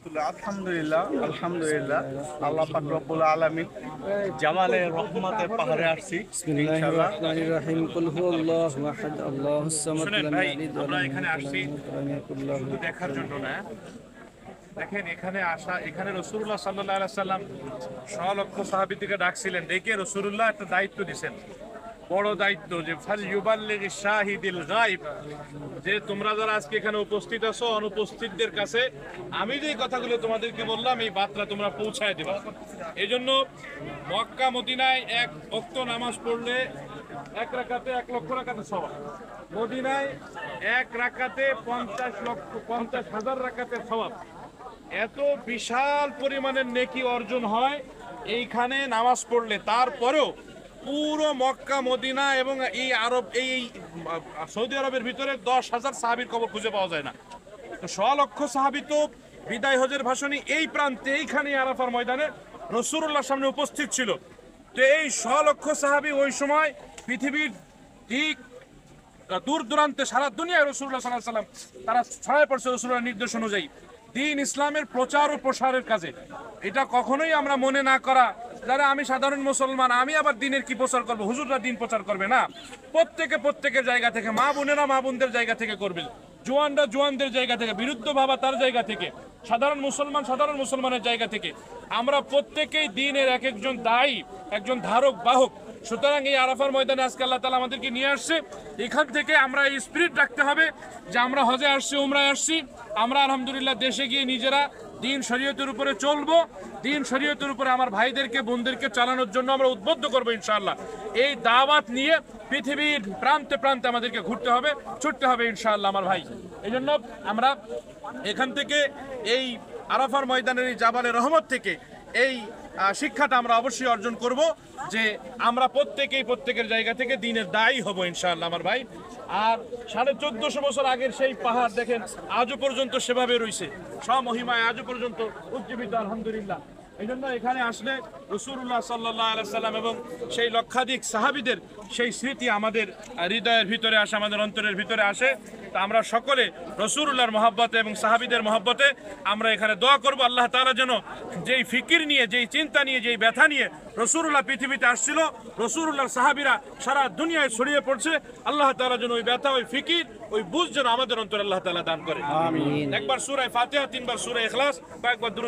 আলহামদুলিল্লাহ আলহামদুলিল্লাহ আল্লাহ পাক রব্বুল আলামিন জামালের রহমতের পাহাড়ে আসছি ইনশাআল্লাহ। রহিম কুল হুয়াল্লাহু আহাদ আল্লাহুস সামাদ শুনেন লাম ভাই, ইয়ালিদ ওয়া আমরা লাম এখানে ইউলাদ আসছি ওয়া লাম ইয়াকুল লাহু শুধু দেখার জন্য না। দেখেন এখানে আসা, এখানে রাসূলুল্লাহ সাল্লাল্লাহু আলাইহি সাল্লাম সলক্ষ সাহাবীদেরকে ডাকছিলেন, ডেকে রাসূলুল্লাহ একটা দায়িত্ব দিয়েছেন, বড় দায়িত্ব, যে ফাল ইউবাল্লিগিশ শাহিদিল গায়ব, যে তোমরা যারা আজকে এখানে উপস্থিত আছো অনুপস্থিতদের কাছে আমি যে কথাগুলো তোমাদেরকে বললাম এই বার্তা তোমরা পৌঁছায় দিবা। এই জন্য মক্কা মদিনায় এক ওয়াক্ত নামাজ পড়লে এক রাকাতে 1 লক্ষ রাকাতে সওয়াব, মদিনায় এক রাকাতে 50,000 রাকাতের সওয়াব। এত বিশাল পরিমাণের নেকি অর্জন হয় এইখানে নামাজ পড়লে। তারপরেও পুরো মক্কা মদিনা এবং এই আরব এই সৌদি আরবের ভিতরে 10,000 সাহাবীর কবর খুঁজে পাওয়া যায় না। তো 100 লক্ষ সাহাবী তো বিদায় হজের ভাষণী এই প্রান্তে এইখানে আরাফার ময়দানে রাসূলুল্লাহর সামনে উপস্থিত ছিল। তো এই 100 লক্ষ সাহাবী ওই সময় পৃথিবীর ঠিক দূর দূরান্তে সারা দুনিয়ায় রাসূলুল্লাহ সাল্লাল্লাহু আলাইহি ওয়াসাল্লাম তারা ছড়ায় পড়ছে রাসূলুল্লাহর নির্দেশ অনুযায়ী দ্বীন ইসলামের প্রচার ও প্রসারের কাজে। এটা কখনোই আমরা মনে না করা যারা আমি সাধারণ মুসলমান, আমি আবার দ্বীনের কি প্রচার করবো, হুজুররা দ্বীন প্রচার করবে না। প্রত্যেকের জায়গা থেকে, মা বোনেরা মা বোনদের জায়গা থেকে করবে, জোয়ানরা জোয়ানদের জায়গা থেকে, বিরুদ্ধ ভাবা তার জায়গা থেকে, সাধারণ মুসলমানের জায়গা থেকে আমরা প্রত্যেকেই দ্বীনের এক একজন দায়ী, একজন ধারক বাহক। সুতরাং এই আরাফার ময়দানে আজকে আল্লাহ তাআলা আমাদেরকে নিয়ে আসছে, এখান থেকে আমরা এই স্পিরিট রাখতে হবে যে আমরা হজে আসছি, উমরায় আসছি, আমরা আলহামদুলিল্লাহ দেশে গিয়ে নিজেরা দ্বীন শরীয়তের উপরে চলবো, দ্বীন শরীয়তের উপরে আমার ভাইদেরকে বোনদেরকে চালানোর জন্য আমরা উদ্বুদ্ধ করবো ইনশাআল্লাহ। এই দাওয়াত নিয়ে পৃথিবীর প্রান্তে প্রান্তে আমাদেরকে ঘুরতে হবে, ছুটতে হবে ইনশাআল্লাহ আমার ভাই। এই জন্য আমরা এখান থেকে এই আরাফার ময়দানের এই জাবালে রহমত থেকে এই শিক্ষাটা আমরা অবশ্যই অর্জন করব যে আমরা প্রত্যেকের জায়গা থেকে দ্বীনের দায়ী হব ইনশাআল্লাহ আমার ভাই। আর 1450 বছর আগের সেই পাহাড় দেখেন আজও পর্যন্ত সেভাবে রয়েছে, স্বমহিমায় আজও পর্যন্ত উজ্জীবিত আলহামদুলিল্লাহ। এই জন্য এখানে আসলে রাসূলুল্লাহ সাল্লাল্লাহু আলাইহি সাল্লাম এবং সেই লক্ষাধিক সাহাবীদের সেই স্মৃতি আমাদের হৃদয়ের ভিতরে আসে, আমাদের অন্তরের ভিতরে আসে। তা আমরা সকলে রাসূলুল্লাহর মহব্বতে এবং সাহাবীদের মহব্বতে আমরা এখানে দোয়া করব আল্লাহ তাআলা যেন যেই ফিকির নিয়ে, যেই চিন্তা নিয়ে, যেই ব্যথা নিয়ে রাসূলুল্লাহ পৃথিবীতে আসছিল, রাসূলুল্লাহর সাহাবীরা সারা দুনিয়ায় ছড়িয়ে পড়ছে, আল্লাহ তাআলা যেন ওই ব্যথা, ওই ফিকির, ওই বুঝ যেন আমাদের অন্তরে আল্লাহ তাআলা দান করে। আমিন। একবার সূরা ফাতিহা, 3 বার সূরা ইখলাস, কয়েকবার দুরূদ